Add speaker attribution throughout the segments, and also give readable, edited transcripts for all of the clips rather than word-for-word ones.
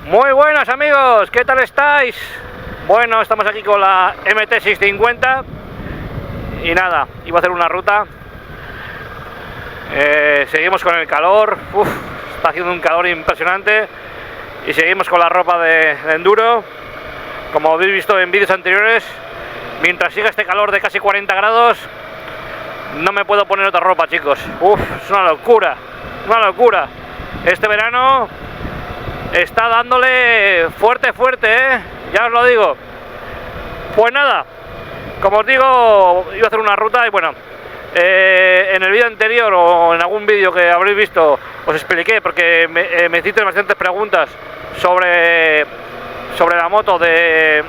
Speaker 1: Muy buenas amigos, ¿qué tal estáis? Bueno, estamos aquí con la MT650 y nada, iba a hacer una ruta. Seguimos con el calor, está haciendo un calor impresionante y seguimos con la ropa de enduro. Como habéis visto en vídeos anteriores, mientras siga este calor de casi 40 grados, no me puedo poner otra ropa, chicos. Es una locura, una locura. Este verano está dándole fuerte, ya os lo digo. Pues nada, como os digo, iba a hacer una ruta y bueno, en el vídeo anterior o en algún vídeo que habréis visto os expliqué, porque me hiciste bastantes preguntas sobre la moto, de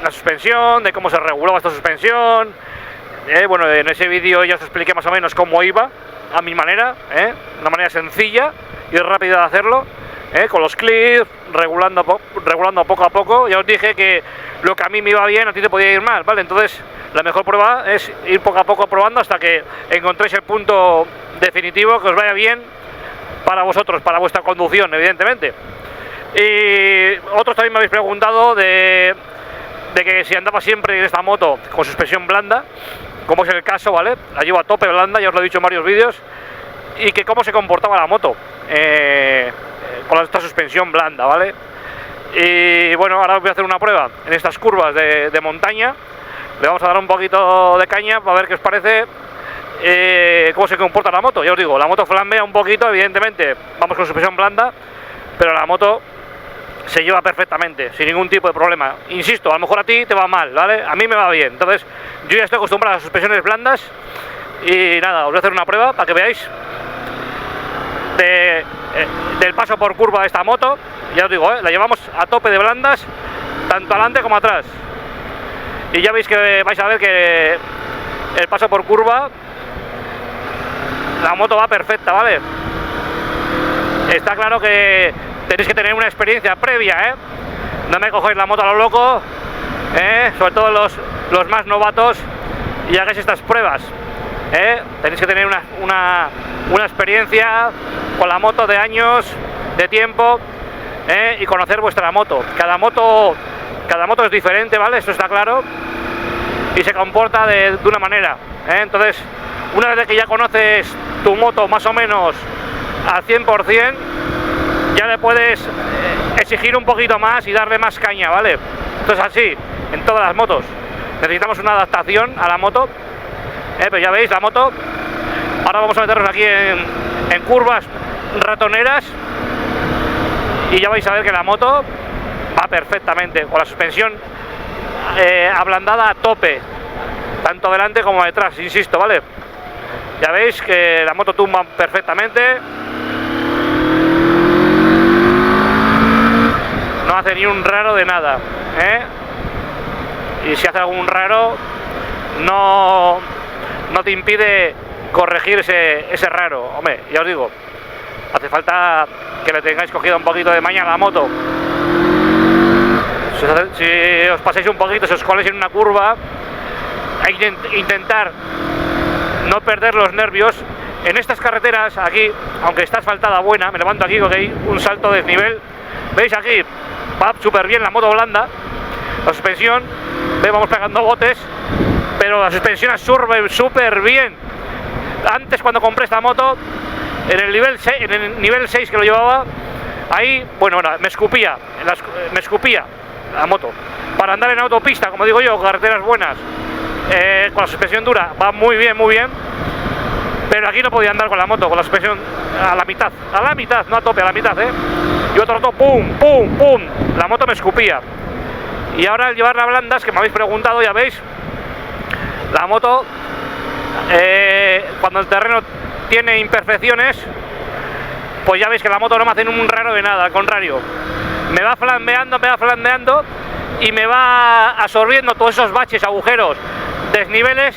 Speaker 1: la suspensión, de cómo se regulaba esta suspensión. Bueno, en ese vídeo ya os expliqué más o menos cómo iba, a mi manera, una manera sencilla y rápida de hacerlo, con los clips, regulando poco a poco. Ya os dije que lo que a mí me iba bien, a ti te podía ir mal, ¿vale? Entonces la mejor prueba es ir poco a poco probando hasta que encontréis el punto definitivo que os vaya bien para vosotros, para vuestra conducción, evidentemente. Y otros también me habéis preguntado de que si andaba siempre en esta moto con suspensión blanda, como es el caso, ¿vale? La llevo a tope blanda, ya os lo he dicho en varios vídeos. Y que cómo se comportaba la moto con esta suspensión blanda, ¿vale? Y bueno, ahora voy a hacer una prueba en estas curvas de montaña. Le vamos a dar un poquito de caña para ver qué os parece cómo se comporta la moto. Ya os digo, la moto flambea un poquito, evidentemente, vamos con suspensión blanda, pero la moto se lleva perfectamente, sin ningún tipo de problema. Insisto, a lo mejor a ti te va mal, ¿vale? A mí me va bien. Entonces, yo ya estoy acostumbrado a las suspensiones blandas. Y nada, os voy a hacer una prueba para que veáis del paso por curva de esta moto. Ya os digo, la llevamos a tope de blandas, tanto adelante como atrás. Y ya veis que vais a ver que el paso por curva, la moto va perfecta, ¿vale? Está claro que tenéis que tener una experiencia previa, No me cogéis la moto a lo loco, sobre todo los más novatos, y hagáis estas pruebas. Tenéis que tener una experiencia con la moto de años, de tiempo, y conocer vuestra moto. Cada moto es diferente, ¿vale? Esto está claro, y se comporta de una manera, Entonces, una vez que ya conoces tu moto más o menos al 100%, ya le puedes exigir un poquito más y darle más caña, ¿vale? Entonces, así, en todas las motos necesitamos una adaptación a la moto. Pero ya veis la moto. Ahora vamos a meternos aquí en curvas ratoneras y ya vais a ver que la moto va perfectamente, con la suspensión ablandada a tope, tanto delante como detrás, insisto, ¿vale? Ya veis que la moto tumba perfectamente, no hace ni un raro de nada, y si hace algún raro no te impide corregir ese raro. Hombre, ya os digo, hace falta que le tengáis cogido un poquito de maña a la moto. Si os pasáis un poquito, si os coléis en una curva, hay que intentar no perder los nervios. En estas carreteras, aquí, aunque está asfaltada buena, me levanto aquí porque hay un salto de desnivel. ¿Veis aquí? Va súper bien la moto blanda, la suspensión, vamos pegando botes, pero la suspensión absorbe súper bien. Antes, cuando compré esta moto, en el nivel 6 que lo llevaba, ahí, bueno, me escupía la moto. Para andar en autopista, como digo yo, carreteras buenas, con la suspensión dura, va muy bien, pero aquí no podía andar con la moto, con la suspensión a la mitad, no a tope, a la mitad, y otro rato, pum, la moto me escupía. Y ahora al llevarla blandas, que me habéis preguntado, ya veis, la moto, cuando el terreno tiene imperfecciones, pues ya veis que la moto no me hace un raro de nada, al contrario, me va flandeando y me va absorbiendo todos esos baches, agujeros, desniveles,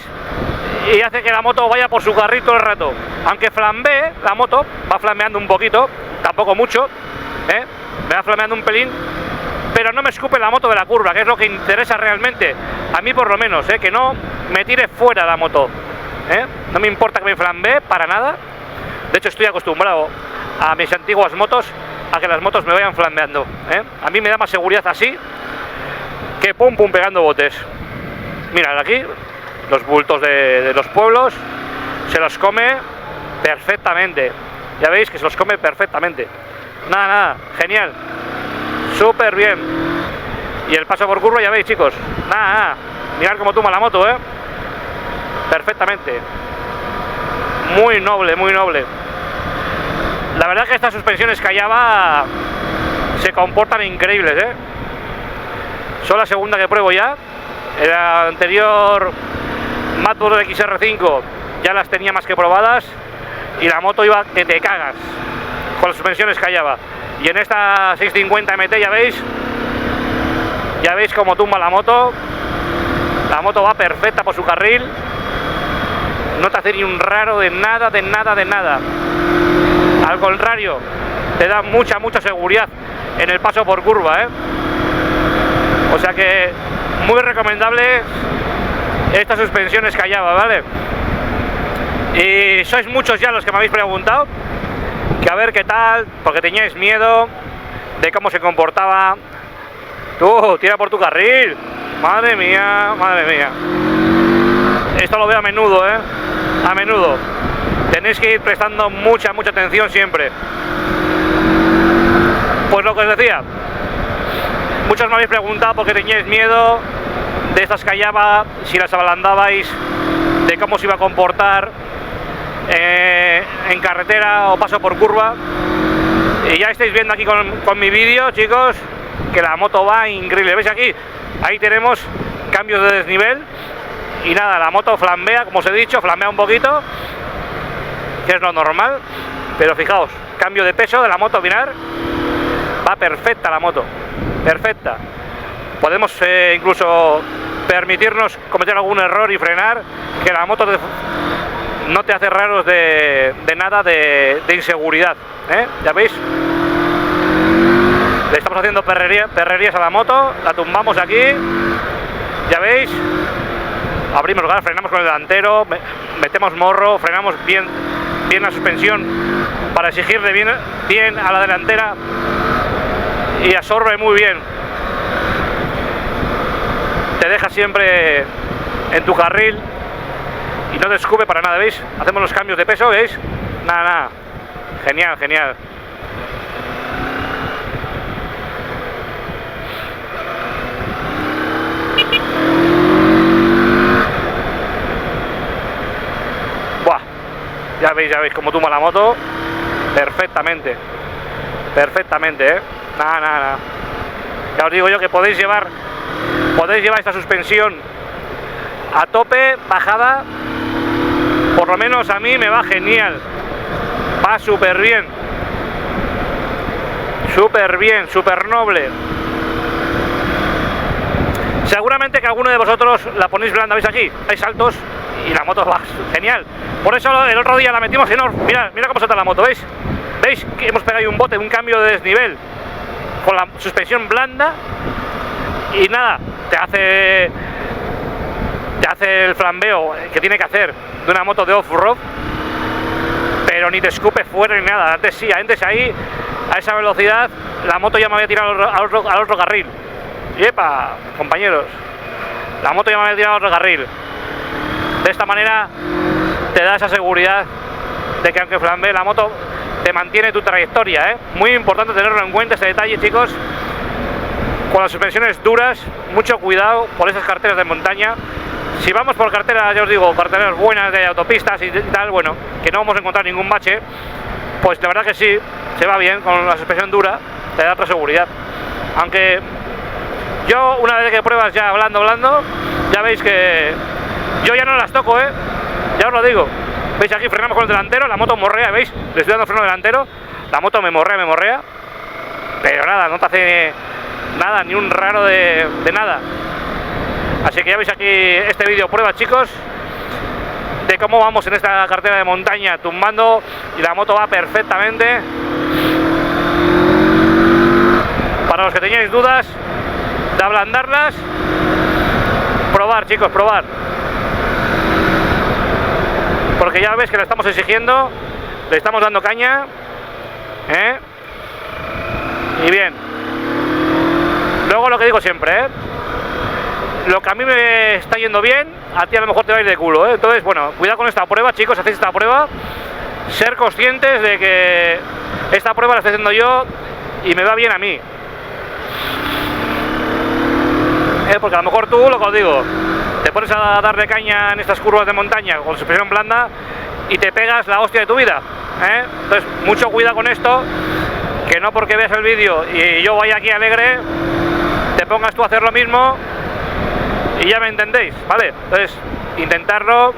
Speaker 1: y hace que la moto vaya por su carril todo el rato. Aunque flambee, la moto va flameando un poquito, tampoco mucho, me va flameando un pelín, pero no me escupe la moto de la curva, que es lo que interesa realmente, a mí por lo menos, que no me tire fuera la moto, no me importa que me flambee para nada. De hecho, estoy acostumbrado a mis antiguas motos a que las motos me vayan flambeando, ¿eh? A mí me da más seguridad así que pum pum pegando botes. Mirad aquí, los bultos de los pueblos, se los come perfectamente. Ya veis que se los come perfectamente. Nada, nada, genial. Súper bien. Y el paso por curva, ya veis, chicos. Nada, nada. Mirad cómo tumba la moto, ¿eh? Perfectamente. Muy noble, muy noble. La verdad que estas suspensiones Cayaba se comportan increíbles, ¿eh? Son la segunda que pruebo ya. El anterior Mad-Burger XR5 ya las tenía más que probadas y la moto iba que te cagas con las suspensiones Cayaba. Y en esta 650 MT ya veis cómo tumba la moto. La moto va perfecta por su carril. No te hace ni un raro de nada, de nada, de nada. Al contrario, te da mucha seguridad en el paso por curva, ¿eh? O sea que muy recomendable estas suspensiones Cayaba, ¿vale? Y sois muchos ya los que me habéis preguntado que a ver qué tal, porque teníais miedo de cómo se comportaba. Tú, tira por tu carril. Madre mía, madre mía. Esto lo veo a menudo, ¿eh? A menudo. Tenéis que ir prestando mucha atención siempre. Pues lo que os decía, muchos me habéis preguntado por qué teníais miedo de estas Cayaba, si las ablandabais, de cómo se iba a comportar en carretera o paso por curva. Y ya estáis viendo aquí con mi vídeo, chicos, que la moto va increíble. ¿Veis aquí? Ahí tenemos cambios de desnivel. Y nada, la moto flambea, como os he dicho, flambea un poquito, que es lo normal. Pero fijaos, cambio de peso de la moto, mirad. Va perfecta la moto, perfecta. Podemos incluso permitirnos cometer algún error y frenar, que la moto no te hace raros de nada de inseguridad, ¿eh? Ya veis, le estamos haciendo perrerías a la moto, la tumbamos aquí, ya veis, abrimos gas, frenamos con el delantero, metemos morro, frenamos bien la suspensión para exigirle bien a la delantera y absorbe muy bien. Te deja siempre en tu carril y no te escupe para nada, ¿veis? Hacemos los cambios de peso, ¿veis? Nada, genial, genial. Buah, ya veis cómo tumba la moto perfectamente, ¿eh? Nada. Ya os digo yo que podéis llevar esta suspensión a tope, bajada. Por lo menos a mí me va genial. Va súper bien, súper noble. Seguramente que alguno de vosotros la ponéis blanda, ¿veis aquí? Hay saltos y la moto va genial. Por eso el otro día la metimos en off. Mira cómo salta la moto, ¿veis? ¿Veis que hemos pegado ahí un bote, un cambio de desnivel con la suspensión blanda? Y nada, te hace el flambeo que tiene que hacer de una moto de off-road, pero ni te escupe fuera ni nada. Antes ahí, a esa velocidad, la moto ya me había tirado al otro carril. Y epa, compañeros, la moto ya me había tirado al otro carril. De esta manera te da esa seguridad de que aunque flambee la moto, te mantiene tu trayectoria, ¿eh? Muy importante tenerlo en cuenta este detalle, chicos. Con las suspensiones duras, mucho cuidado por esas carreteras de montaña. Si vamos por carreteras, ya os digo, carreteras buenas de autopistas y tal, bueno, que no vamos a encontrar ningún bache, pues la verdad que sí, se va bien con la suspensión dura, te da otra seguridad. Aunque yo, una vez que pruebas ya hablando, ya veis que yo ya no las toco, ¿eh? Ya os lo digo. Veis aquí, frenamos con el delantero, la moto morrea, ¿veis? Le estoy dando freno delantero, la moto me morrea, pero nada, no te hace nada, ni un raro de nada. Así que ya veis aquí este vídeo prueba, chicos, de cómo vamos en esta carretera de montaña tumbando y la moto va perfectamente. Para los que teníais dudas de ablandarlas, probar, chicos, probar. Porque ya veis que le estamos exigiendo, le estamos dando caña, ¿eh? Y bien. Luego lo que digo siempre, lo que a mí me está yendo bien, a ti a lo mejor te va a ir de culo, Entonces, bueno, cuidado con esta prueba, chicos, hacéis esta prueba, ser conscientes de que esta prueba la estoy haciendo yo y me va bien a mí. Porque a lo mejor tú, lo que os digo, te pones a darle caña en estas curvas de montaña con suspensión blanda y te pegas la hostia de tu vida, Entonces, mucho cuidado con esto, que no porque veas el vídeo y yo vaya aquí alegre, te pongas tú a hacer lo mismo y ya me entendéis, ¿vale? Entonces, intentarlo,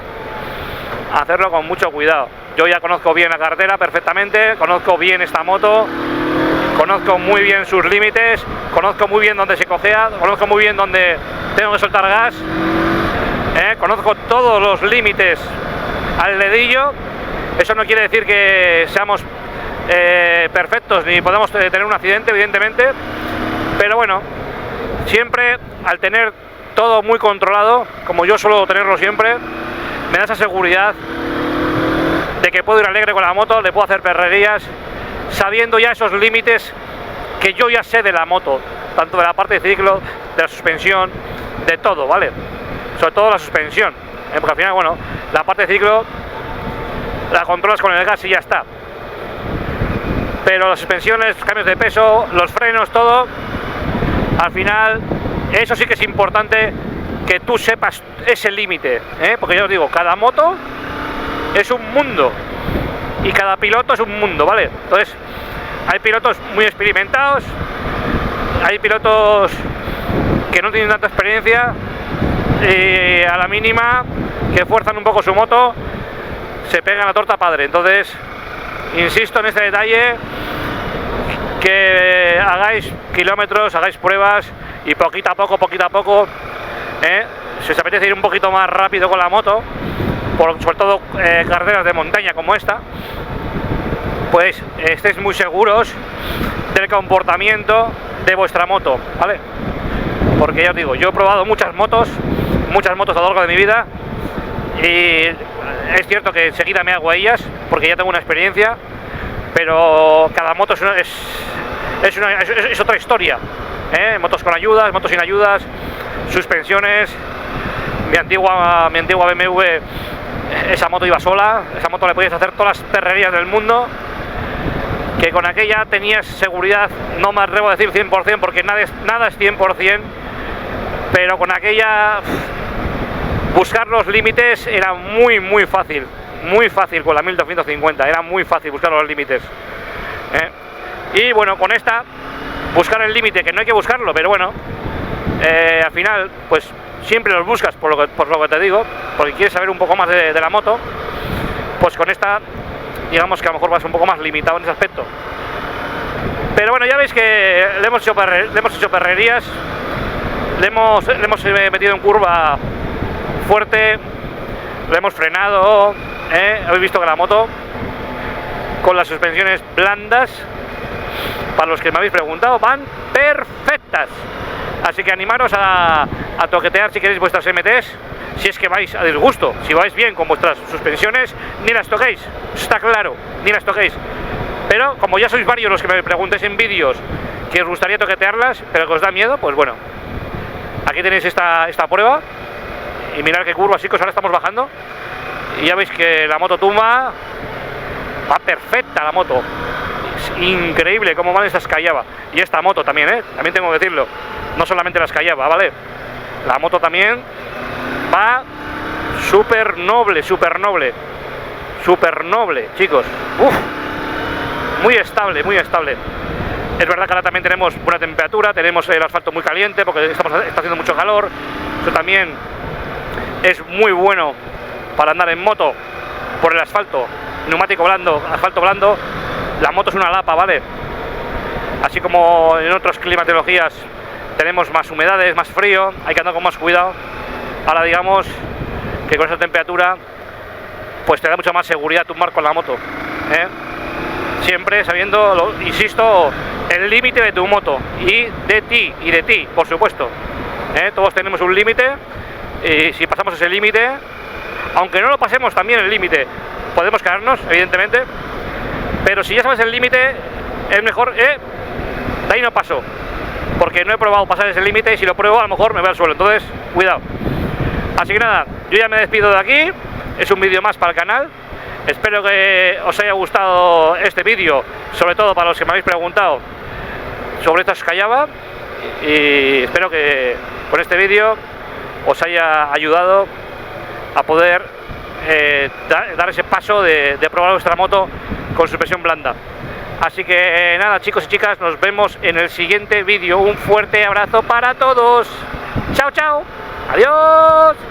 Speaker 1: hacerlo con mucho cuidado. Yo ya conozco bien la carretera perfectamente, conozco bien esta moto, conozco muy bien sus límites, conozco muy bien dónde se cojea, conozco muy bien dónde tengo que soltar gas, conozco todos los límites al dedillo. Eso no quiere decir que seamos perfectos ni podemos tener un accidente, evidentemente, pero bueno, siempre al tener todo muy controlado, como yo suelo tenerlo siempre, me da esa seguridad de que puedo ir alegre con la moto, le puedo hacer perrerías, sabiendo ya esos límites que yo ya sé de la moto, tanto de la parte de ciclo, de la suspensión, de todo, ¿vale? Sobre todo la suspensión, porque al final, bueno, la parte de ciclo la controlas con el gas y ya está. Pero las suspensiones, cambios de peso, los frenos, todo, al final, eso sí que es importante que tú sepas ese límite, porque ya os digo, cada moto es un mundo y cada piloto es un mundo, ¿vale? Entonces, hay pilotos muy experimentados, hay pilotos que no tienen tanta experiencia y a la mínima que fuerzan un poco su moto se pegan la torta padre. Entonces, insisto en este detalle, que hagáis kilómetros, hagáis pruebas y poquito a poco, si os apetece ir un poquito más rápido con la moto, sobre todo carreteras de montaña como esta, pues estéis muy seguros del comportamiento de vuestra moto, ¿vale? Porque ya os digo, yo he probado muchas motos a lo largo de mi vida y es cierto que enseguida me hago a ellas porque ya tengo una experiencia, pero cada moto es otra historia, motos con ayudas, motos sin ayudas, suspensiones. Mi antigua BMW, esa moto iba sola, esa moto le podías hacer todas las perrerías del mundo, que con aquella tenías seguridad, no me atrevo a decir 100% porque nada es 100%, pero con aquella buscar los límites era muy fácil con la 1250, era muy fácil buscar los límites, y bueno, con esta buscar el límite, que no hay que buscarlo, pero bueno, al final pues siempre los buscas, por lo que te digo, porque quieres saber un poco más de la moto, pues con esta digamos que a lo mejor vas un poco más limitado en ese aspecto. Pero bueno, ya veis que le hemos hecho perrerías, le hemos metido en curva fuerte, le hemos frenado, habéis visto que la moto con las suspensiones blandas, para los que me habéis preguntado, van perfectas. Así que animaros a toquetear si queréis vuestras MTs, si es que vais a disgusto. Si vais bien con vuestras suspensiones, ni las toquéis, está claro, ni las toquéis. Pero como ya sois varios los que me preguntéis en vídeos que os gustaría toquetearlas, pero que os da miedo, pues bueno, aquí tenéis esta prueba. Y mirad qué curva, chicos, ahora estamos bajando y ya veis que la moto tumba, va perfecta la moto. Es increíble cómo van estas Cayaba. Y esta moto también, también tengo que decirlo, no solamente las Cayaba, ¿vale? La moto también va súper noble, chicos. Muy estable. Es verdad que ahora también tenemos buena temperatura, tenemos el asfalto muy caliente porque está haciendo mucho calor. Eso también es muy bueno para andar en moto por el asfalto, neumático blando, asfalto blando. La moto es una lapa, ¿vale? Así como en otras climatologías tenemos más humedades, más frío, hay que andar con más cuidado. Ahora digamos que con esa temperatura pues te da mucha más seguridad tumbar con la moto, siempre sabiendo, insisto, el límite de tu moto y de ti, por supuesto, todos tenemos un límite y si pasamos ese límite, aunque no lo pasemos también el límite, podemos caernos, evidentemente, pero si ya sabes el límite, es mejor De ahí no paso, porque no he probado pasar ese límite, y si lo pruebo a lo mejor me voy al suelo, entonces cuidado. Así que nada, yo ya me despido de aquí. Es un vídeo más para el canal. Espero que os haya gustado este vídeo, sobre todo para los que me habéis preguntado sobre estas Callaba, y espero que con este vídeo os haya ayudado a poder dar ese paso de probar vuestra moto con suspensión blanda. Así que nada, chicos y chicas, nos vemos en el siguiente vídeo. Un fuerte abrazo para todos. Chao, chao. Adiós.